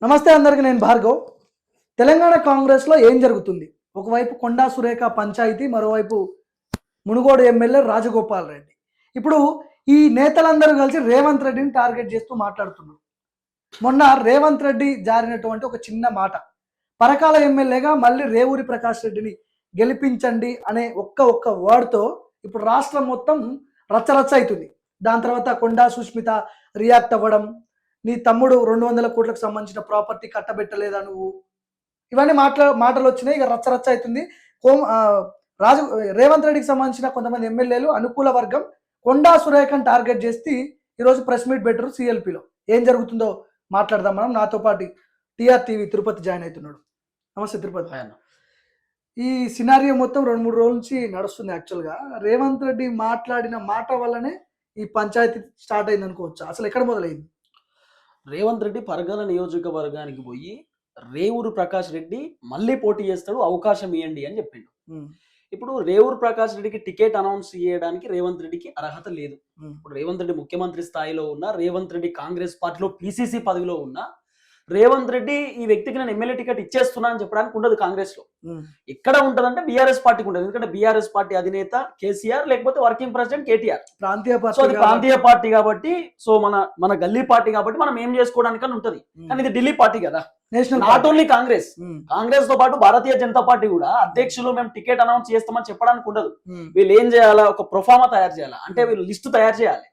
నమస్తే అందరికి, నేను భార్గవ్. తెలంగాణ కాంగ్రెస్లో ఏం జరుగుతుంది? ఒకవైపు కొండా సురేఖ పంచాయతీ, మరోవైపు మునుగోడు ఎమ్మెల్యే రాజగోపాల్ రెడ్డి. ఇప్పుడు ఈ నేతలందరూ కలిసి రేవంత్ రెడ్డిని టార్గెట్ చేస్తూ మాట్లాడుతున్నారు. మొన్న రేవంత్ రెడ్డి జారినటువంటి ఒక చిన్న మాట, పరకాల ఎమ్మెల్యేగా మళ్ళీ రేవూరి ప్రకాష్ రెడ్డిని గెలిపించండి అనే ఒక్క వర్డ్తో ఇప్పుడు రాష్ట్రం మొత్తం రచ్చరచ్చ అవుతుంది. దాని తర్వాత కొండా సుష్మిత రియాక్ట్ అవ్వడం, నీ తమ్ముడు 200 కోట్లకు సంబంధించిన ప్రాపర్టీ కట్టబెట్టలేదా నువ్వు, ఇవన్నీ మాటలు వచ్చినాయి. ఇక రచ్చరచ్చ అవుతుంది. రాజు రేవంత్ రెడ్డికి సంబంధించిన కొంతమంది ఎమ్మెల్యేలు అనుకూల వర్గం కొండా సురేఖను టార్గెట్ చేసి ఈరోజు ప్రెస్ మీట్ పెట్టరు సిఎల్పిలో. ఏం జరుగుతుందో మాట్లాడదాం మనం. నాతో పాటు టీఆర్ టీవీ తిరుపతి జాయిన్ అవుతున్నాడు. నమస్తే తిరుపతి. ఈ సినారియో మొత్తం 2-3 రోజుల నుంచి నడుస్తుంది. యాక్చువల్గా రేవంత్ రెడ్డి మాట్లాడిన మాట వల్లనే ఈ పంచాయతీ స్టార్ట్ అయింది అనుకోవచ్చు. అసలు ఎక్కడ మొదలైంది? రేవంత్ రెడ్డి పరగల నియోజకవర్గానికి పోయి రేవూరు ప్రకాష్ రెడ్డి మళ్ళీ పోటీ చేస్తాడు, అవకాశం ఇవ్వండి అని చెప్పిండు. ఇప్పుడు రేవూరు ప్రకాష్ రెడ్డికి టికెట్ అనౌన్స్ చేయడానికి రేవంత్ రెడ్డికి అర్హత లేదు. ఇప్పుడు రేవంత్ రెడ్డి ముఖ్యమంత్రి స్థాయిలో ఉన్న, రేవంత్ రెడ్డి కాంగ్రెస్ పార్టీలో పిసిసి పదవిలో ఉన్న రేవంత్ రెడ్డి ఈ వ్యక్తికి నేను ఎమ్మెల్యే టికెట్ ఇచ్చేస్తున్నా అని చెప్పడానికి ఉండదు. కాంగ్రెస్ లో ఎక్కడ ఉంటదంటే బీఆర్ఎస్ పార్టీకి ఉంటుంది. ఎందుకంటే బీఆర్ఎస్ పార్టీ అధినేత కేసీఆర్, లేకపోతే వర్కింగ్ ప్రెసిడెంట్ కేటీఆర్. ప్రాంతీయ పార్టీ కాబట్టి, సో మన గల్లీ పార్టీ కాబట్టి మనం ఏం చేసుకోవడానికని ఉంటది. కానీ ఇది ఢిల్లీ పార్టీ కదా, నాట్ ఓన్లీ కాంగ్రెస్ తో పాటు భారతీయ జనతా పార్టీ కూడా అధ్యక్షులు మేము టికెట్ అనౌన్స్ చేస్తామని చెప్పడానికి ఉండదు. వీళ్ళు ఏం చేయాలా, ఒక ప్రొఫార్మా తయారు చేయాలా, అంటే వీళ్ళు లిస్టు తయారు చేయాలి.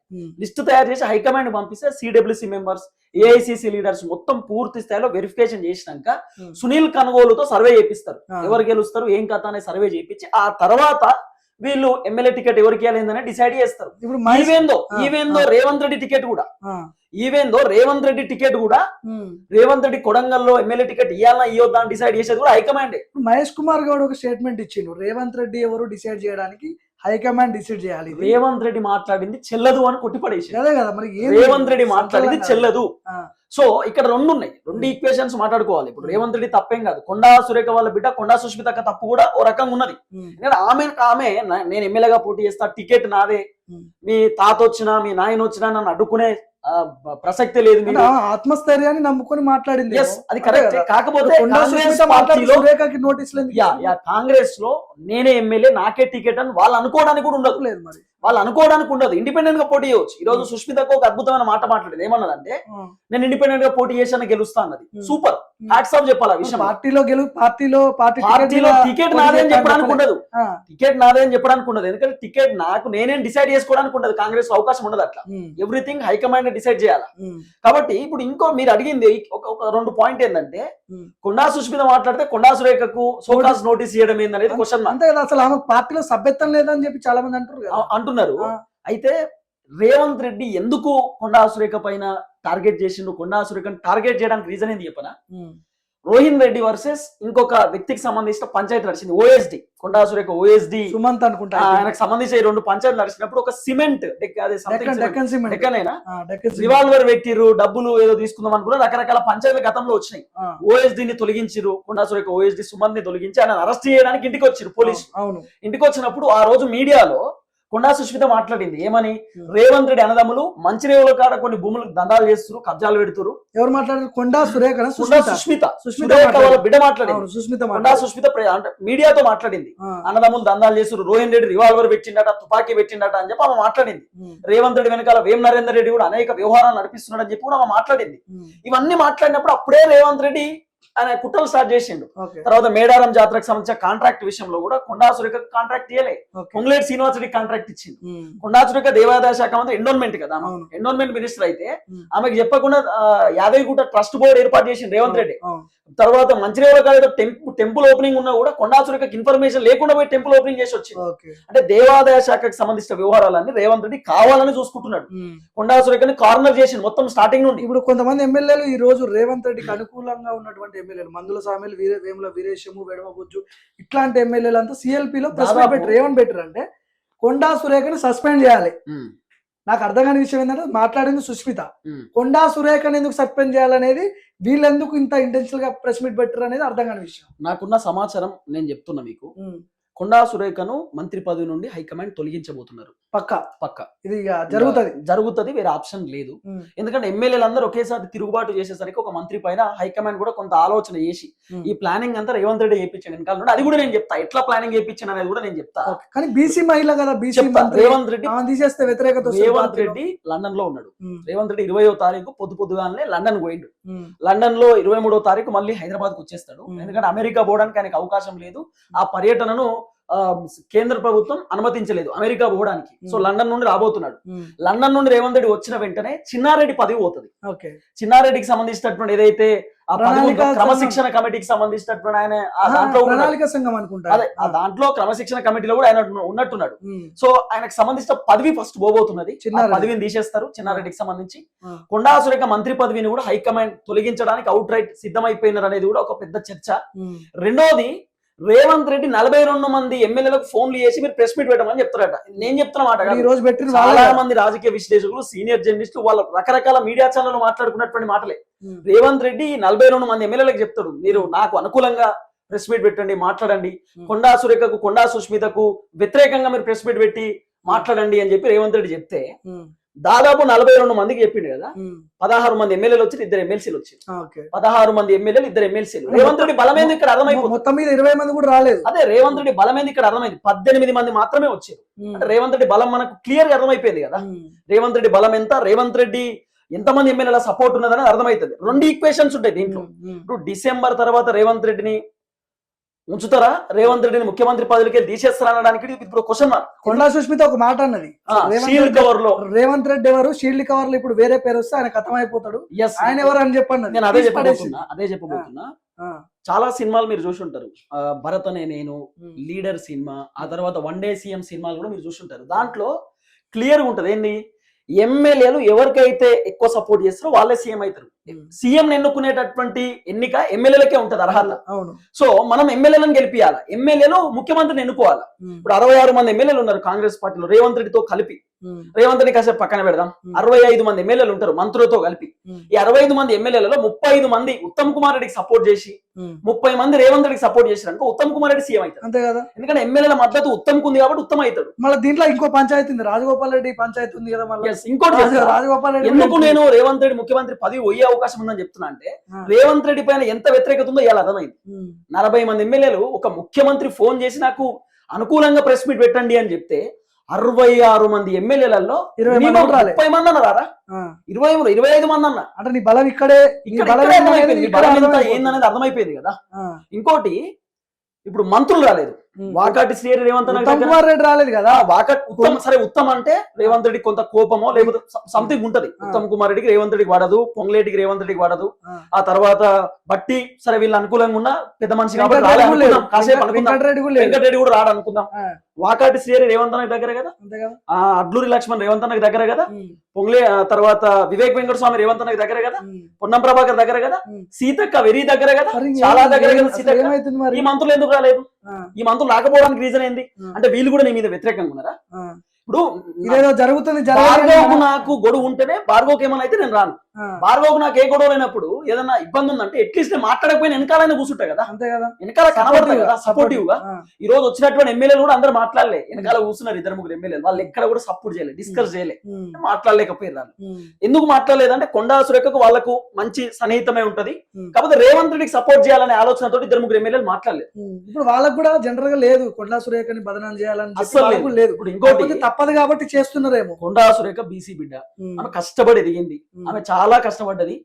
లిస్టు తయారు చేసి హైకమాండ్ పంపిస్తే సిడబ్ల్యూసి మెంబర్స్, ఏఐసిసి లీడర్స్ మొత్తం పూర్తి స్థాయిలో వెరిఫికేషన్ చేసినాక సునీల్ కనుగోలుతో సర్వే చేపిస్తారు. ఎవరు గెలుస్తారు ఏం కథ అనే సర్వే చేయించి ఆ తర్వాత వీళ్ళు ఎమ్మెల్యే టికెట్ ఎవరికి ఇవ్వాలని డిసైడ్ చేస్తారు. ఇప్పుడు ఈవెందో రేవంత్ రెడ్డి టికెట్ కూడా రేవంత్ రెడ్డి కొడంగల్లో ఎమ్మెల్యే టికెట్ ఇవ్వాలా ఇవ్వద్దా అని డిసైడ్ చేసేది కూడా హైకమాండ్. మహేష్ కుమార్ గౌడ్ ఒక స్టేట్మెంట్ ఇచ్చిండు, రేవంత్ రెడ్డి ఎవరు డిసైడ్ చేయడానికి హైకమాండ్ డిసైడ్ చేయాలి. రేవంత్ రెడ్డి మాట్లాడింది చెల్లదు అని కొట్టిపడేసి అదే కదా మరి. రేవంత్ రెడ్డి మాట్లాడింది చెల్లదు. సో ఇక్కడ రెండు ఉన్నాయి, రెండు ఈక్వేషన్స్ మాట్లాడుకోవాలి. ఇప్పుడు రేవంత్ రెడ్డి తప్పేం కాదు, కొండా సురేఖ వాళ్ళ బిడ్డ కొండా సుష్మిత తప్పు కూడా ఓ రకంగా ఉన్నది. ఆమె నేను ఎమ్మెల్యేగా పోటీ చేస్తా, టికెట్ నాదే, మీ తాత వచ్చినా మీ నాయన వచ్చినా నన్ను అడ్డుకునే ప్రసక్తే లేదు, ఆత్మస్థైర్యాన్ని నమ్ముకొని మాట్లాడింది. అది కరెక్ట్. కాకపోతే కాంగ్రెస్ లో నేనే ఎమ్మెల్యే నాకే టికెట్ అని వాళ్ళు అనుకోవడానికి కూడా ఉండదు. లేదు మరి వాళ్ళు అనుకోవడానికి ఉండదు. ఇండిపెండెంట్ గా పోటీ చేయవచ్చు. ఈ రోజు సుష్మితకు ఒక అద్భుతమైన మాట మాట్లాడేది. ఏమన్నదంటే నేను ఇండిపెండెంట్ గా పోటీ చేశాను గెలుస్తా అన్నది. సూపర్, హ్యాట్స్ ఆఫ్ చెప్పాలి. విషయం పార్టీలో టికెట్ నాదే అని చెప్పడానికి ఉండదు. ఎందుకంటే టికెట్ నాకు నేనేం డిసైడ్ చేసుకోవడానికి ఉండదు. కాంగ్రెస్ అవకాశం ఉండదు అట్లా. ఎవ్రీథింగ్ హైకమాండ్ డిసైడ్ చేయాలి. కాబట్టి ఇప్పుడు ఇంకో మీరు అడిగింది ఒక 2 పాయింట్ ఏంటంటే, కొండా సుష్మిత మాట్లాడితే కొండా సురేఖకు సోకాస్ నోటీస్ చేయడం ఏందనేది క్వశ్చన్. అంతే కదా, అసలు ఆమె పార్టీలో సభ్యత్వం లేదని చెప్పి చాలా మంది అంటున్నారు. అయితే రేవంత్ రెడ్డి ఎందుకు కొండా సురేఖ పైన టార్గెట్ చేసిండు, కొండా సురేఖను టార్గెట్ చేయడానికి రీజన్ ఏంది చెప్పనా? రోహిన్ రెడ్డి వర్సెస్ ఇంకొక వ్యక్తికి సంబంధించిన పంచాయతీ నడిచింది, ఓఎస్డి. కొండా సురేఖ ఓఎస్డి సుమంత్ అనుకుంటా, ఆయనకు సంబంధించి 2 పంచాయతీలు నడిచినప్పుడు ఒక సిమెంట్ రివాల్వర్ పెట్టిరు, డబ్బులు ఏదో తీసుకుందాం అనుకున్నా, రకరకాల పంచాయతీలు గతంలో వచ్చినాయి. ఓఎస్డిని తొలగించిరు, కొండా సురేఖ ఓఎస్డి సుమంత్ ని తొలగించి ఆయన అరెస్ట్ చేయడానికి ఇంటికి వచ్చిరు పోలీసులు. ఇంటికి వచ్చినప్పుడు ఆ రోజు మీడియాలో కొండా సుష్మిత మాట్లాడింది ఏమని, రేవంత్ రెడ్డి అన్నదమ్ములు మంచిరేవుల కాడ కొన్ని భూములు దందాలు చేస్తున్నారు, కబ్జాలు పెడుతున్నారు. ఎవరు మాట్లాడారు? కొండా సురేఖ వాళ్ళ బిడ్డ మాట్లాడింది. కొండా సుష్మిత మీడియాతో మాట్లాడింది, అన్నదమ్ములు దందాలు చేస్తున్నారు, రోహిన్ రెడ్డి రివాల్వర్ పెట్టిండట, తుపాకీ పెట్టిండట అని చెప్పి ఆమె మాట్లాడింది. రేవంత్ రెడ్డి వెనకాల వేం నరేందర్ రెడ్డి కూడా అనేక వ్యవహారాలు నడిపిస్తున్నాడు అని చెప్పి కూడా ఆమె మాట్లాడింది. ఇవన్నీ మాట్లాడినప్పుడు అప్పుడే రేవంత్ రెడ్డి ఆయన కుట్రలు స్టార్ట్ చేసిండు. తర్వాత మేడారం జాతరకు సంబంధించిన కాంట్రాక్ట్ విషయంలో కూడా కొండా సురేఖ కాంట్రాక్ట్ ఇయ్యలే, పొంగులేటి శ్రీనివాస్ రెడ్డి కాంట్రాక్ట్ ఇచ్చింది. కొండా సురేఖ దేవాదాయ శాఖ మంత్రి, ఎండోన్మెంట్ కదా, ఎండోన్మెంట్ మినిస్టర్ అయితే ఆమెకు చెప్పకుండా యాదగిరిగుట్ట ట్రస్ట్ బోర్డు ఏర్పాటు చేసింది రేవంత్ రెడ్డి. తర్వాత మంచిర్యాల కాలేదో టెంపుల్ ఓపెనింగ్ ఉన్నా కూడా కొండా సురేఖకి ఇన్ఫర్మేషన్ లేకుండా పోయి టెంపుల్ ఓపెనింగ్ చేసి వచ్చింది. అంటే దేవాదాయ శాఖకు సంబంధించిన వ్యవహారాలన్నీ రేవంత్ రెడ్డి కావాలని చూసుకుంటున్నాడు. కొండా సురేఖని కార్నర్ చేసింది మొత్తం స్టార్టింగ్ నుండి. ఇప్పుడు కొంతమంది ఎమ్మెల్యేలు ఈ రోజు రేవంత్ రెడ్డికి అనుకూలంగా ఉన్నటువంటి ఎమ్మెల్యేలు, మందుల సామెలు, వేముల వీరేశము, వెడమ బుజ్జు, ఇట్లాంటి ఎమ్మెల్యేలు అంతా సిఎల్పిలో ఏమని పెట్టారు అంటే కొండా సురేఖని సస్పెండ్ చేయాలి. నాకు అర్థం కాని విషయం ఏంటంటే మాట్లాడింది సుష్మిత, కొండా సురేఖని ఎందుకు సస్పెండ్ చేయాలనేది, వీళ్ళెందుకు ఇంత ఇంటెన్షనల్ గా ప్రెస్ మీట్ పెట్టారు అనేది అర్థం కాని విషయం. నాకున్న సమాచారం నేను చెప్తున్నా మీకు. కొండా సురేఖను మంత్రి పదవి నుండి హైకమాండ్ తొలగించబోతున్నారు. పక్క ఇది ఇక జరుగుతుంది, వేరే ఆప్షన్ లేదు. ఎందుకంటే ఎమ్మెల్యేలు అందరూ ఒకేసారి తిరుగుబాటు చేసేసరికి ఒక మంత్రి పైన హైకమాండ్ కూడా కొంత ఆలోచన చేసి ఈ ప్లానింగ్ అంతా రేవంత్ రెడ్డి చేయించాడు వెనకాల నుండి. అది కూడా నేను చెప్తా, ఎట్లా ప్లానింగ్ చేయించాను అనేది కూడా నేను చెప్తా. కానీ బీసీ మహిళ కదా, బీసీ రేవంత్ రెడ్డి తీసేస్తే వ్యతిరేకత. రేవంత్ రెడ్డి లండన్ లో ఉన్నాడు. రేవంత్ రెడ్డి 20వ తారీఖు పొద్దుగానే లండన్ పోయిండు. లండన్ లో 23వ తారీఖు మళ్ళీ హైదరాబాద్ కు వచ్చేస్తాడు. ఎందుకంటే అమెరికా పోవడానికి ఆయనకు అవకాశం లేదు. ఆ పర్యటనను కేంద్ర ప్రభుత్వం అనుమతించలేదు అమెరికా పోవడానికి. సో లండన్ నుండి రాబోతున్నాడు. లండన్ నుండి రేవంత్ రెడ్డి వచ్చిన వెంటనే చిన్నారెడ్డి పదవి పోతుంది. చిన్నారెడ్డికి సంబంధించినటువంటి ఏదైతే క్రమశిక్షణ కమిటీకి సంబంధించినటువంటి ఆయన దాంట్లో క్రమశిక్షణ కమిటీలో కూడా ఆయన ఉన్నట్టున్నాడు. సో ఆయనకు సంబంధించిన పదవి ఫస్ట్ పోబోతున్నది. పదవిని తీసేస్తారు చిన్నారెడ్డికి సంబంధించి. కొండా సురేఖ మంత్రి పదవిని కూడా హైకమాండ్ తొలగించడానికి అవుట్ రైట్ సిద్ధమైపోయినారు అనేది కూడా ఒక పెద్ద చర్చ. రెండోది, రేవంత్ రెడ్డి 42 మంది ఎమ్మెల్యేలకు ఫోన్లు చేసి మీరు ప్రెస్ మీట్ పెట్టమని చెప్తారట. నేను చెప్తున్న మాట ఈ రోజు పెట్టిన చాలా మంది రాజకీయ విశ్లేషకులు, సీనియర్ జర్నలిస్టులు వాళ్ళ రకరకాల మీడియా ఛానల్ మాట్లాడుకున్నటువంటి మాటలే. రేవంత్ రెడ్డి 42 మంది ఎమ్మెల్యేలకు చెప్తాడు, మీరు నాకు అనుకూలంగా ప్రెస్ మీట్ పెట్టండి, మాట్లాడండి. కొండా సురేఖకు, కొండా సుష్మితకు వ్యతిరేకంగా మీరు ప్రెస్ మీట్ పెట్టి మాట్లాడండి అని చెప్పి రేవంత్ రెడ్డి చెప్తే దాదాపు 42 మందికి చెప్పిండు కదా. 16 మంది ఎమ్మెల్యేలు వచ్చి 2 ఎమ్మెల్సీలు వచ్చారు. 16 మంది ఎమ్మెల్యేలు 2 ఎమ్మెల్సీలు. రేవంత్ రెడ్డి బలమైంది ఇక్కడ అర్థమైపోతుంది. మొత్తం మీద 20 మంది కూడా రాలేదు. అదే రేవంత్ రెడ్డి బలమైంది ఇక్కడ అర్థమైంది. 18 మంది మాత్రమే వచ్చారు. అంటే రేవంత్ రెడ్డి బలం మనకు క్లియర్ గా అర్థమైపోయింది కదా. రేవంత్ రెడ్డి బలం ఎంత, రేవంత్ రెడ్డి ఎంతమంది ఎమ్మెల్యేల సపోర్ట్ ఉన్నదని అర్థమవుతుంది. 2 ఈక్వేషన్స్ ఉంటాయి దీంట్లో. ఇప్పుడు డిసెంబర్ తర్వాత రేవంత్ రెడ్డిని ఉంచుతారా, రేవంత్ రెడ్డిని ముఖ్యమంత్రి పదవికి తీసేస్తారా అనడానికి ఇప్పుడు క్వశ్చన్ మార్క్. కొండా సుష్మిత ఒక మాట అన్నది, షీల్డ్ కవర్ లో రేవంత్ రెడ్డి ఎవరు, షీల్డ్ కవర్ లో ఇప్పుడు వేరే పేరు వస్తే ఆయన కథం అయిపోతాడు, ఆయన ఎవరు అని చెప్పండి. నేను అదే చెప్పబోతున్నా. చాలా సినిమాలు మీరు చూసి ఉంటారు. భరత్ అనే నేను, లీడర్ సినిమా, ఆ తర్వాత 1 డే సీఎం సినిమాలు కూడా మీరు చూసి ఉంటారు. దాంట్లో క్లియర్ గా ఉంటది ఏంది, ఎమ్మెల్యేలు ఎవరికైతే ఎక్కువ సపోర్ట్ చేస్తారో వాళ్ళే సీఎం అవుతారు. సీఎం ఎన్నుకునేటటువంటి ఎన్నిక ఎమ్మెల్యేలకే ఉంటది అర్హత. సో మనం ఎమ్మెల్యేలను గెలిపియాలి, ఎమ్మెల్యేలు ముఖ్యమంత్రిని ఎన్నుకోవాలి. ఇప్పుడు 66 మంది ఎమ్మెల్యేలు ఉన్నారు కాంగ్రెస్ పార్టీలో రేవంత్ రెడ్డితో కలిపి. రేవంత్ రెడ్డి కాసేపు పక్కన పెడదాం. 65 మంది ఎమ్మెల్యేలు ఉంటారు మంత్రులతో కలిపి. ఈ 65 మంది ఎమ్మెల్యేలలో 35 మంది ఉత్తమ్ కుమార్ రెడ్డికి సపోర్ట్ చేసి 30 మంది రేవంత్ రెడ్డికి సపోర్ట్ చేసినాక ఉత్తమ్ కుమార్ రెడ్డి సీఎం అవుతారు. అంతే కదా. ఎందుకంటే ఎమ్మెల్యేల మద్దతు ఉత్తమ్ ఉంది కాబట్టి ఉత్తమ్ అవుతాడు. మళ్ళీ దీంట్లో ఇంకో పంచాయతీ ఉంది, రాజగోపాల్ రెడ్డి పంచాయతీ ఉంది కదా. ఇంకోటి రాజగోపాల్ రెడ్డి ఎందుకు నేను రేవంత్ రెడ్డి ముఖ్యమంత్రి పదవి పోయే అవకాశం ఉందని చెప్తున్నా అంటే, రేవంత్ రెడ్డి పైన ఎంత వ్యతిరేకత ఉందో ఇలా అర్థమైంది. 40 మంది ఎమ్మెల్యేలు ఒక ముఖ్యమంత్రి ఫోన్ చేసి నాకు అనుకూలంగా ప్రెస్ మీట్ పెట్టండి అని చెప్తే 66 మంది ఎమ్మెల్యేలలో 30 మంది అన్నారా, 25 మంది అన్న. అంటే నీ బలం ఇక్కడే ఏందనేది అర్థమైపోయింది కదా. ఇంకోటి, ఇప్పుడు మంత్రులు రాలేదు. వాకాటి శ్రీహరి రేవంత్ రెడ్డి రాలేదు కదా. ఉత్తమ్ సరే, ఉత్తమ్ అంటే రేవంత్ రెడ్డి కొంత కోపమో లేకపోతే సంథింగ్ ఉంటది. ఉత్తమ్ కుమార్ రెడ్డికి రేవంత్ రెడ్డికి వాడదు, పొంగులేటికి రేవంత్ రెడ్డికి వాడదు. ఆ తర్వాత బట్టి సరే వీళ్ళు అనుకూలంగా ఉన్న పెద్ద మనిషి కాబట్టి కాసేపు అనుకుందాం, వెంకటరెడ్డి కూడా రాడు అనుకుందాం. వాకాటి శ్రీహరి రేవంత్ అన్నకి దగ్గర కదా, అడ్లూరి లక్ష్మణ్ రేవంత్ అన్నకి దగ్గర కదా, పొంగులే తర్వాత వివేక్ వెంకట స్వామి రేవంత్ అన్నకి దగ్గర కదా, పొన్నం ప్రభాకర్ దగ్గర కదా, సీతక్క వెరీ దగ్గర కదా, చాలా దగ్గర కదా సీతక్క. ఈ మంత్రులు ఎందుకు రాలేదు? ఈ మంత్రులు రాకపోవడానికి రీజన్ ఏంది అంటే వీళ్ళు కూడా నీ మీద వ్యతిరేకంగా ఉన్నారా? ఇప్పుడు ఇదేదో జరుగుతుంది, భార్గవ్కు నాకు గొడవ ఉంటేనే భార్గవ్కి ఏమైనా అయితే నేను రాను. భార్గవ్కు నాకు ఏ గొడవ లేనప్పుడు ఏదన్నా ఇబ్బంది ఉందంటే అట్లీస్ట్ మాట్లాడకపోయినా వెనకాలైనా కూర్చుంటాయి కదా, అంతే కదా, వెనకాల కనబడతాయి కదా సపోర్టివ్ గా. ఈ రోజు వచ్చినటువంటి ఎమ్మెల్యేలు కూడా అందరూ మాట్లాడలే, వెనకాల కూర్చున్నారు 2-3 ఎమ్మెల్యేలు. వాళ్ళు ఎక్కడ కూడా సపోర్ట్ చేయలేదు, డిస్కస్ చేయలే, మాట్లాడలేకపోయారు. ఎందుకు మాట్లాడలేదంటే కొండా సురేఖకు వాళ్ళకు మంచి సన్నిహితమే ఉంటది, కాకపోతే రేవంత్ రెడ్డికి సపోర్ట్ చేయాలనే ఆలోచనతో 2-3 ఎమ్మెల్యేలు మాట్లాడలేదు. ఇప్పుడు వాళ్ళకు కూడా జనరల్ గా లేదు కొండా సురేఖని బదనాం చేయాలని అసలు లేదు. ఇప్పుడు ఇంకోటి తప్పదు కాబట్టి చేస్తున్నారేమో. కొండా సురేఖ బీసీ బిడ్డ, ఆమె కష్టపడి ఎదిగింది, ఆమె చాలా కష్టపడ్డది.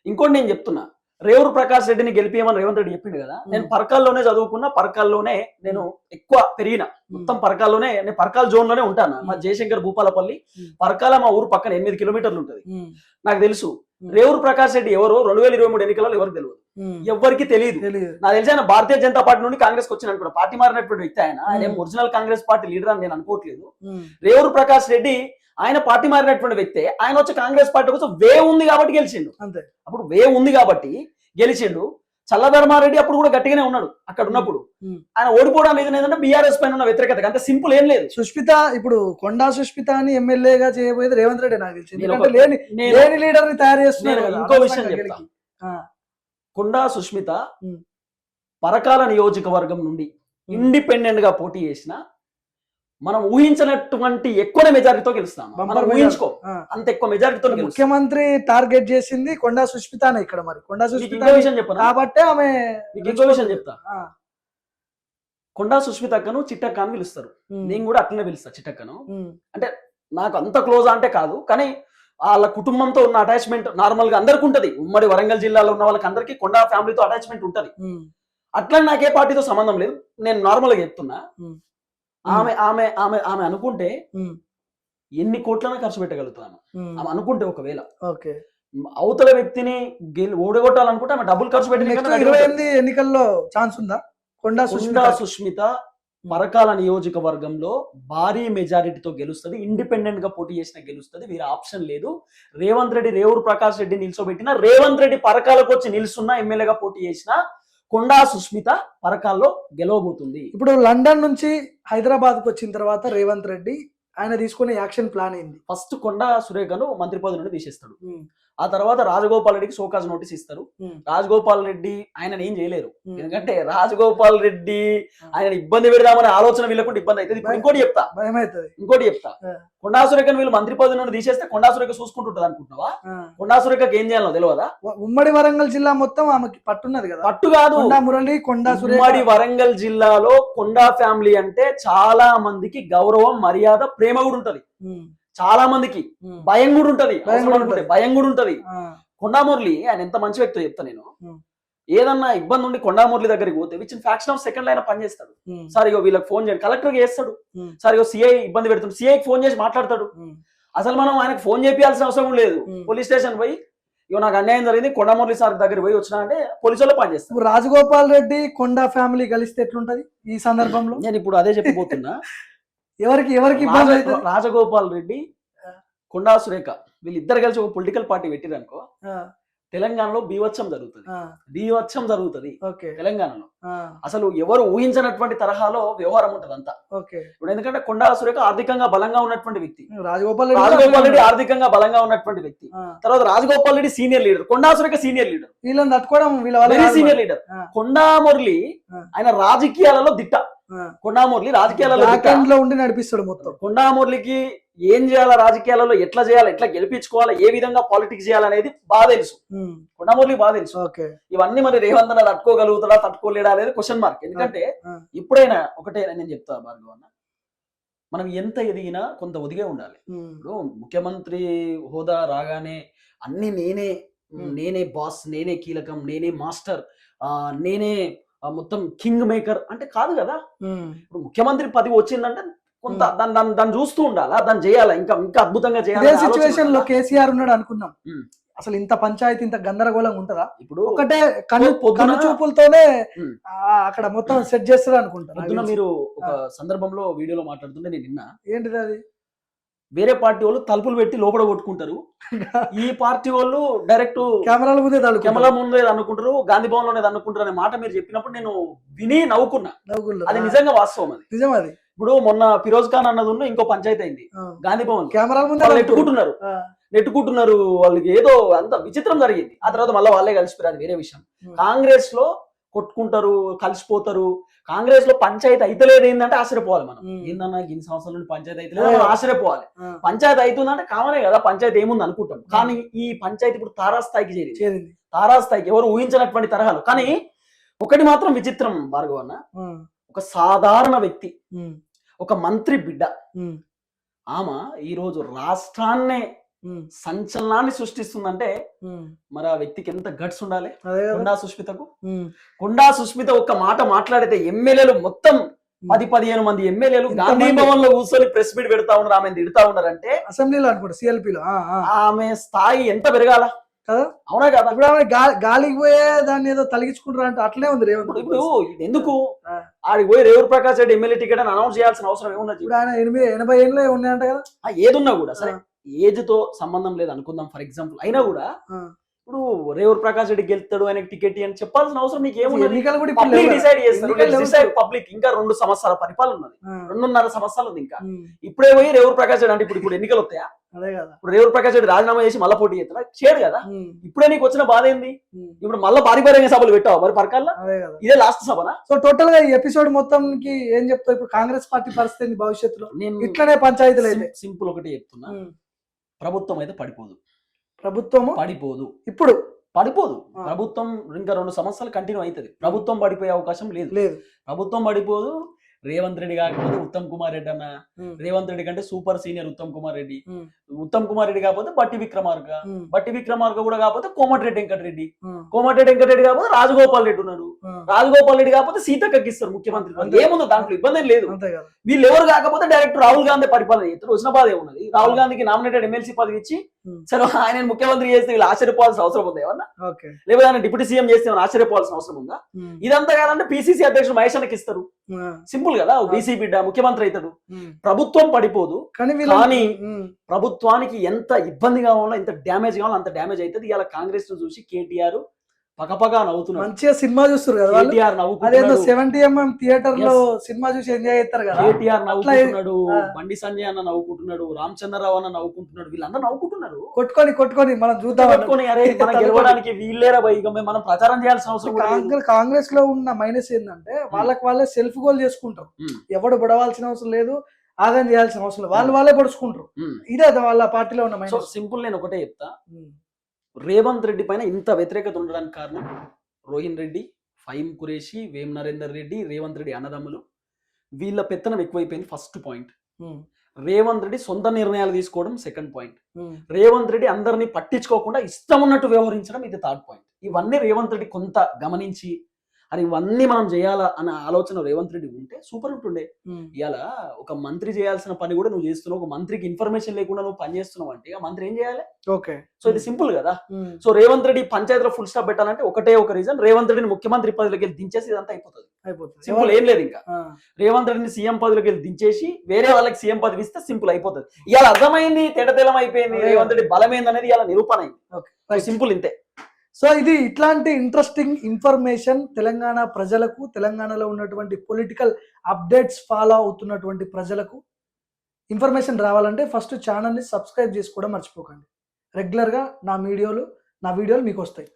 ఇంకోటి నేను చెప్తున్నా, రేవూరు ప్రకాష్ రెడ్డిని గెలిపియమని రేవంత్ రెడ్డి చెప్పిండు కదా. నేను పరకాల్లోనే చదువుకున్నా, పరకాల్లోనే నేను ఎక్కువ పెరిగిన, మొత్తం పరకాల్లోనే, నేను పరకాల్ జోన్ లోనే ఉంటాను. మా జయశంకర్ భూపాలపల్లి పరకాల మా ఊరు పక్కన 8 కిలోమీటర్లు ఉంటది. నాకు తెలుసు రేవూరు ప్రకాష్ రెడ్డి ఎవరో 2023 ఎన్నికలలో ఎవరికి తెలియదు, ఎవరికి తెలియదు. నాకు తెలిసి ఆయన భారతీయ జనతా పార్టీ నుండి కాంగ్రెస్ వచ్చిన కూడా పార్టీ మారినటువంటి వ్యక్తి. ఆయన ఒరిజినల్ కాంగ్రెస్ పార్టీ లీడర్ అని నేను అనుకోవట్లేదు. రేవూరు ప్రకాష్ రెడ్డి ఆయన పార్టీ మారినటువంటి వ్యక్తి, ఆయన వచ్చి కాంగ్రెస్ పార్టీ కోసం వే ఉంది కాబట్టి గెలిచిండు. అంతే, అప్పుడు వే ఉంది కాబట్టి గెలిచిండు. చల్లధర్మారెడ్డి అప్పుడు కూడా గట్టిగానే ఉన్నాడు అక్కడ ఉన్నప్పుడు. ఆయన ఓడిపోవడం రీజన్ ఏంటంటే బీఆర్ఎస్ పైన ఉన్న వ్యతిరేకత, అంత సింపుల్ ఏం లేదు. సుష్మిత ఇప్పుడు కొండా సుష్మిత అని ఎమ్మెల్యేగా చేయబోయేది రేవంత్ రెడ్డి నాకు తెలిసింది, లేని లీడర్ ని తయారు చేస్తున్నారు. ఇంకో విషయం చెప్తా, కొండా సుష్మిత పరకాల నియోజకవర్గం నుండి ఇండిపెండెంట్ గా పోటీ చేసిన మనం ఊహించినటువంటి ఎక్కువ మెజారిటీతో గెలుస్తాం. మనం ఊహించుకో అంత ఎక్కువ మెజారిటీతో గెలుస్తాం. ముఖ్యమంత్రి టార్గెట్ చేసింది కొండా సుష్మితనే ఇక్కడ. మరి కొండా సుష్మిత విషయం చెప్పనా, కాబట్టి ఆమె ఇంకో విషయం చెప్తా. కొండా సుష్మితక్కను చిట్టక్క అని పిలుస్తారు. నేను కూడా అట్లనే పిలుస్తా చిట్టక్కను. అంటే నాకు అంత క్లోజ్ అంటే కాదు, కానీ వాళ్ళ కుటుంబంతో ఉన్న అటాచ్మెంట్ నార్మల్ గా అందరికి ఉంటది. ఉమ్మడి వరంగల్ జిల్లాలో ఉన్న వాళ్ళకి అందరికి కొండా ఫ్యామిలీతో అటాచ్మెంట్ ఉంటది. అట్లా నాకే పార్టీతో సంబంధం లేదు, నేను నార్మల్ గా చెప్తున్నా. ఆమె ఆమె ఆమె ఆమె అనుకుంటే ఎన్ని కోట్లైనా ఖర్చు పెట్టగలుగుతాను ఆమె అనుకుంటే. ఒకవేళ అవతల వ్యక్తిని ఓడగొట్టాలనుకుంటే ఆమె డబ్బులు ఖర్చు పెట్టి ఎన్నికల్లో ఛాన్స్ ఉందా? కొండా సుష్మిత పరకాల నియోజకవర్గంలో భారీ మెజారిటీతో గెలుస్తుంది. ఇండిపెండెంట్ గా పోటీ చేసిన గెలుస్తుంది, వేరే ఆప్షన్ లేదు. రేవంత్ రెడ్డి రేవూరు ప్రకాష్ రెడ్డి నిల్చోబెట్టిన, రేవంత్ రెడ్డి పరకాలకు వచ్చి నిల్చున్న, ఎమ్మెల్యేగా పోటీ చేసిన కొండా సుష్మిత పరకాల్లో గెలవబోతుంది. ఇప్పుడు లండన్ నుంచి హైదరాబాద్కు వచ్చిన తర్వాత రేవంత్ రెడ్డి ఆయన తీసుకునే యాక్షన్ ప్లాన్ ఏంది? ఫస్ట్ కొండా సురేఖను మంత్రి పదవి నుండి తీసేస్తాడు. ఆ తర్వాత రాజగోపాల్ రెడ్డికి షోకాజ్ నోటీస్ ఇస్తారు. రాజగోపాల్ రెడ్డి ఆయన ఏం చేయలేరు, ఎందుకంటే రాజగోపాల్ రెడ్డి ఆయన ఇబ్బంది పెడదామనే ఆలోచన వీళ్ళకుండా ఇబ్బంది అవుతుంది. ఇప్పుడు ఇంకోటి చెప్తా, కొండా సురేఖను వీళ్ళు మంత్రి పదవి నుండి తీసేస్తే కొండా సురేఖ చూసుకుంటుంటది అనుకుంటున్నావా? కొండా సురేఖకి ఏం చేయాలో తెలియదా? ఉమ్మడి వరంగల్ జిల్లా మొత్తం ఆమెకి పట్టున్నది కదా. పట్టు కాదు, మురళి కొండా సురేఖ. ఉమ్మడి వరంగల్ జిల్లాలో కొండా ఫ్యామిలీ అంటే చాలా మందికి గౌరవం, మర్యాద, ప్రేమ కూడా ఉంటది. చాలా మందికి భయం కూడా ఉంటది, భయం కూడా ఉంటది. కొండా మురళి ఆయన ఎంత మంచి వ్యక్తో చెప్తా నేను. ఏదన్నా ఇబ్బంది ఉండి కొండా మురళి దగ్గరికి పోతే విత్ ఫ్యాక్షన్ ఆఫ్ సెకండ్ అయినా పని చేస్తాడు. సార్ ఇగో వీళ్ళకి ఫోన్ చేయండి, కలెక్టర్ చేస్తాడు. సార్ ఇగో సిఐ ఇబ్బంది పెడుతుంది, సిఐకి ఫోన్ చేసి మాట్లాడతాడు. అసలు మనం ఆయనకు ఫోన్ చేయాల్సిన అవసరం లేదు. పోలీస్ స్టేషన్ పోయి ఇగో నాకు అన్యాయం జరిగింది, కొండా మురళి సార్ దగ్గర పోయి వచ్చినా అంటే పోలీసు వాళ్ళు పని చేస్తారు. రాజగోపాల్ రెడ్డి కొండా ఫ్యామిలీ కలిస్తే ఎట్లుంటది ఈ సందర్భంలో? నేను ఇప్పుడు అదే చెప్పబోతున్నా. ఎవరికి రాజగోపాల్ రెడ్డి, కొండా సురేఖ వీళ్ళిద్దరు కలిసి ఒక పొలిటికల్ పార్టీ పెట్టిరనుకో, తెలంగాణలో బీవత్సం జరుగుతుంది. తెలంగాణలో అసలు ఎవరు ఊహించినటువంటి తరహాలో వ్యవహారం ఉంటది అంతా. ఇప్పుడు ఎందుకంటే కొండా సురేఖ ఆర్థికంగా బలంగా ఉన్నటువంటి వ్యక్తి, రాజగోపాల్ రెడ్డి ఆర్థికంగా బలంగా ఉన్నటువంటి వ్యక్తి. తర్వాత Rajagopal Reddy senior leader, Konda Surekha senior leader, వీళ్ళని తట్టుకోవడం సీనియర్ లీడర్. కొండా మురళి ఆయన రాజకీయాలలో దిట్ట. కొండా మురళి రాజకీయాలలో ఉండి నడిపిస్తాడు మొత్తం. కొండా మురళికి ఏం చేయాలా, రాజకీయాలలో ఎట్లా చేయాలి, ఎట్లా గెలిపించుకోవాలా, ఏ విధంగా పాలిటిక్స్ చేయాలనేది బాగా తెలుసు. కొండా మురళి బాగా తెలుసు. ఇవన్నీ మరి రేవంత్ అన్న తట్టుకోగలుగుతాడా తట్టుకోలేడా అనేది క్వశ్చన్ మార్క్. ఎందుకంటే ఇప్పుడైనా ఒకటే నేను చెప్తా భార్గవ్ అన్న, మనం ఎంత ఎదిగినా కొంత ఒదిగే ఉండాలి. ఇప్పుడు ముఖ్యమంత్రి హోదా రాగానే అన్ని నేనే బాస్, నేనే కీలకం, నేనే మాస్టర్, నేనే మొత్తం కింగ్ మేకర్ అంటే కాదు కదా. ఇప్పుడు ముఖ్యమంత్రి పదవి వచ్చిందంటే కొంత దాన్ని చూస్తూ ఉండాలా, దాన్ని చేయాలా, ఇంకా అద్భుతంగా చేయాలి. సిచ్యువేషన్ లో కేసీఆర్ ఉన్నాడు అనుకున్నాం, అసలు ఇంత పంచాయతీ ఇంత గందరగోళంగా ఉంటుందా? ఇప్పుడు ఒకటే కన్ను చూపులతోనే అక్కడ మొత్తం సెట్ చేస్తారు అనుకుంటా. మీరు ఒక సందర్భంలో వీడియోలో మాట్లాడుతుంటే నేను విన్నా, ఏంటిది అది, వేరే పార్టీ వాళ్ళు తలుపులు పెట్టి లోపల కొట్టుకుంటారు, ఈ పార్టీ వాళ్ళు డైరెక్ట్ కెమెరాల ముందే అనుకుంటారు, గాంధీ భవన్ లోనే అనుకుంటారు అనే మాట మీరు చెప్పినప్పుడు నేను విని నవ్వుకున్నా. అది నిజంగా వాస్తవం, అది నిజం. అది ఇప్పుడు మొన్న ఫిరోజ్ ఖాన్ అన్నది ఉన్న ఇంకో పంచాయతీ అయింది గాంధీ భవన్, కెమెరాల ముందే నెట్టుకుంటున్నారు, వాళ్ళకి ఏదో అంత విచిత్రం జరిగింది. ఆ తర్వాత మళ్ళీ వాళ్ళే కలిసిపోయారు, అది వేరే విషయం. కాంగ్రెస్ లో కొట్టుకుంటారు, కలిసిపోతారు. కాంగ్రెస్ లో పంచాయతీ అయితలేదు ఏంటంటే ఆశ్చర్యపోవాలి మనం. ఏందన్నా ఇన్ని సంవత్సరాల నుండి పంచాయతీ అయితలేదు ఆశ్చర్యపోవాలి. పంచాయతీ అవుతుందంటే కామనే కదా, పంచాయతీ ఏముంది అనుకుంటాం. కానీ ఈ పంచాయతీ ఇప్పుడు తారాస్థాయికి చేరింది, తారాస్థాయికి ఎవరు ఊహించినటువంటి తరహాలు. కానీ ఒకటి మాత్రం విచిత్రం భార్గవ్ అన్న, ఒక సాధారణ వ్యక్తి, ఒక మంత్రి బిడ్డ, ఆమె ఈ రోజు రాష్ట్రాన్నే సంచలనాన్ని సృష్టిస్తుందంటే మరి ఆ వ్యక్తికి ఎంత గట్స్ ఉండాలి. కొండా సుష్మిత ఒక్క మాట మాట్లాడితే ఎమ్మెల్యేలు మొత్తం 10-15 మంది ఎమ్మెల్యేలు గాంధీ భవన్ లో కూర్చొని ప్రెస్ మీట్ పెడతా ఉన్నారు, ఆమె తిడతా ఉన్నారంటే అసెంబ్లీలో అనుకుంటా సిఎల్పీలో ఆమె స్థాయి ఎంత పెరగాల కదా. అవునా కదా, ఇప్పుడు ఆమె గాలికి పోయే దాన్ని ఏదో తలిగించుకుంటారు అంటే అట్లే ఉంది రేవంత్. ఇప్పుడు ఎందుకు ఆడికి పోయి రేవూరు ప్రకాష్ రెడ్డి ఎమ్మెల్యే టికెట్ అని అనౌన్స్ చేయాల్సిన అవసరం ఏమున్నది? ఇప్పుడు ఆయన 80 ఏళ్ళు ఉన్నాయంట కదా. ఏదున్నా కూడా సరే, ఏజ్ తో సంబంధం లేదు అనుకుందాం ఫర్ ఎగ్జాంపుల్. అయినా కూడా ఇప్పుడు రేవూరు ప్రకాష్ రెడ్డి గెలుస్తాడు ఆయనకి టికెట్ అని చెప్పాల్సిన అవసరం నీకు ఏమున్నది? ఎన్నికలు కూడా ఇప్పుడు పబ్లిక్ లేవు. డిసైడ్ చేస్తారు. ఎన్నికలు లేవు. Decide public. ఇంకా 2 సంవత్సరాల పరిపాలన ఉన్నది, ఆ, 2.5 సంవత్సరాలు ఉంది ఇంకా. ఉమ్, ఇప్పుడే పోయి రేవూరు ప్రకాష్ రెడ్డి అంటే ఇప్పుడు ఎన్నికలు వస్తాయా? అదే కదా. ఇప్పుడు రేవూరు ప్రకాష్ రెడ్డి రాజీనామా చేసి మళ్ళీ పోటీ చేస్తాడా? చేయడు కదా. ఉమ్, ఇప్పుడే నీకు వచ్చిన బాధ ఏంది? ఉమ్, ఇప్పుడు మళ్ళీ భారీ సభలు పెట్టావు మరి పరకాల్లో? అదే కదా. ఇదే లాస్ట్ సభనా? సో టోటల్ గా ఈ ఎపిసోడ్ మొత్తంకి ఏం చెప్తావు? ఇప్పుడు కాంగ్రెస్ పార్టీ పరిస్థితి ఏంది భవిష్యత్తులో? నేను ఇట్లనే పంచాయతీలు అయితే సింపుల్ ఒకటి చెప్తున్నా, ఉమ్, ప్రభుత్వం అయితే పడిపోదు. ప్రభుత్వము పడిపోదు ఇప్పుడు పడిపోదు. ఆ. ప్రభుత్వం ఇంకా 2 సంవత్సరాలు కంటిన్యూ అవుతుంది. ప్రభుత్వం పడిపోయే అవకాశం లేదు. లేదు. ప్రభుత్వం పడిపోదు. రేవంత్ రెడ్డి కాకపోతే ఉత్తమ్ కుమార్ రెడ్డి అన్న, ఉమ్, రేవంత్ రెడ్డి కంటే సూపర్ సీనియర్ ఉత్తమ్ కుమార్ రెడ్డి. ఉమ్, ఉత్తమ్ కుమార్ రెడ్డి కాకపోతే బట్టి విక్రమార్క, ఉమ్, బట్టి విక్రమార్క కూడా కాకపోతే కోమటిరెడ్డి వెంకటరెడ్డి, ఉమ్, కోమటిరెడ్డి వెంకటరెడ్డి కాకపోతే రాజగోపాల్ రెడ్డి ఉన్నాడు, ఉమ్, రాజగోపాల్ రెడ్డి కాకపోతే సీతక్కకి ఇస్తారు ముఖ్యమంత్రి పదవి. అంతే. ఏముందో దాంట్లో ఇబ్బంది ఏం లేదు. అంతే కదా. వీళ్ళు ఎవరు కాకపోతే డైరెక్ట్ రాహుల్ గాంధీ పరిపాలన చేస్తారు. వచ్చిన బాధ ఏమున్నది? రాహుల్ గాంధీకి నామినేటెడ్ ఎమ్మెల్సీ పదవి ఇచ్చి ఉమ్, సరే ఆయన ముఖ్యమంత్రి చేస్తే వీళ్ళు ఆశ్చర్యపోవాల్సిన అవసరం ఉందా ఏమన్నా? ఓకే. లేకపోతే ఆయన డిప్యూటీ సీఎం చేస్తే ఏమైనా ఆశ్చర్యపోవాల్సిన అవసరం ఉందా? ఉమ్, ఇదంతా కాదంటే పిసిసి అధ్యక్షుడు మహేష్ అన్నకి ఇస్తారు. ఉమ్, సింపుల్ కదా. బీసీ బిడ్డ ముఖ్యమంత్రి అవుతాడు. ఉమ్, ప్రభుత్వం పడిపోదు. కానీ వీళ్ళు కానీ ఉమ్, ప్రభుత్వానికి ఎంత ఇబ్బంది కావాలో, ఎంత డ్యామేజ్ కావాలో అంత డ్యామేజ్ అవుతుంది. ఇలా కాంగ్రెస్ ను చూసి కేటీఆర్ పకపగా నవ్వుతున్నాడు. మంచిగా సినిమా చూస్తారు కదా వాళ్ళు. కేటీఆర్ అదేదో నవ్వుకుంటున్నాడు. 70mm థియేటర్ లో సినిమా చూసి ఎంజాయ్ చేస్తారు కదా. కేటీఆర్ నవ్వుకుంటున్నాడు, ఆ. బండి సంజయ్ అన్న నవ్వుకుంటున్నాడు, రామచంద్రరావు అన్న నవ్వుకుంటున్నాడు. వీళ్ళందరూ నవ్వుకుంటున్నారు. కొట్టుకొని మనం చూద్దాం. పెట్టుకొని అరే మనం గెలవడానికి వీళ్ళేరా భయ్, ఇక మనం ప్రచారం చేయాల్సిన అవసరం కూడా లేదు. కాంగ్రెస్ లో ఉన్న మైనస్ ఏంటంటే వాళ్ళకి వాళ్ళే సెల్ఫ్ గోల్ చేసుకుంటారు. ఉమ్, ఎవడు బొడవాల్సిన అవసరం లేదు, ఆదాయం చేయాల్సిన అవసరం లేదు. వాళ్ళే పొడుచుకుంటారు. ఉమ్. ఇదే వాళ్ళ పార్టీలో ఉన్న సో మైనస్. సింపుల్, నేను ఒకటే చెప్తా. రేవంత్ రెడ్డి పైన ఇంత వ్యతిరేకత ఉండడానికి కారణం రోహిన్ రెడ్డి, ఫహీం ఖురేషి, వేం నరేందర్ రెడ్డి, రేవంత్ రెడ్డి అన్నదమ్ములు. వీళ్ళ పెత్తనం ఎక్కువైపోయింది. First point. రేవంత్ రెడ్డి సొంత నిర్ణయాలు తీసుకోవడం సెకండ్ పాయింట్. రేవంత్ రెడ్డి అందరినీ పట్టించుకోకుండా ఇష్టం ఉన్నట్టు వ్యవహరించడం ఇది థర్డ్ పాయింట్. ఇవన్నీ రేవంత్ రెడ్డి కొంత గమనించి అని ఇవన్నీ మనం చేయాలా అన్న ఆలోచన రేవంత్ రెడ్డి ఉంటే సూపర్ ఉంటుండే. ఇవాళ ఒక మంత్రి చేయాల్సిన పని కూడా నువ్వు చేస్తున్నావు. ఒక మంత్రికి ఇన్ఫర్మేషన్ లేకుండా నువ్వు పని చేస్తున్నావు అంటే ఆ మంత్రి ఏం చేయాలి? ఓకే. సో ఇది సింపుల్ కదా. సో రేవంత్ రెడ్డి పంచాయతీలో ఫుల్ స్టాప్ పెట్టాలంటే ఒకటే ఒక రీజన్, రేవంత్ రెడ్డిని ముఖ్యమంత్రి పదవిలోకి వెళ్ళి దించేసి ఇదంతా అయిపోతుంది. సింపుల్, ఏం లేదు ఇంకా. రేవంత్ రెడ్డిని సీఎం పదవిలోకి వెళ్ళి దించేసి వేరే వాళ్ళకి సీఎం పదవి ఇస్తే సింపుల్ అయిపోతుంది. ఇవాళ అర్థమైంది, తెడతెలం అయిపోయింది. రేవంత్ రెడ్డి బలమైంది అనేది ఇలా నిరూపణ అయింది. సింపుల్ ఇంతే. సో ఇది ఇట్లాంటి ఇంట్రెస్టింగ్ ఇన్ఫర్మేషన్ తెలంగాణ ప్రజలకు, తెలంగాణలో ఉన్నటువంటి పొలిటికల్ అప్డేట్స్ ఫాలో అవుతున్నటువంటి ప్రజలకు ఇన్ఫర్మేషన్ రావాలంటే ఫస్ట్ ఛానల్ని సబ్స్క్రైబ్ చేసుకోవడం మర్చిపోకండి. రెగ్యులర్గా నా వీడియోలు మీకు వస్తాయి.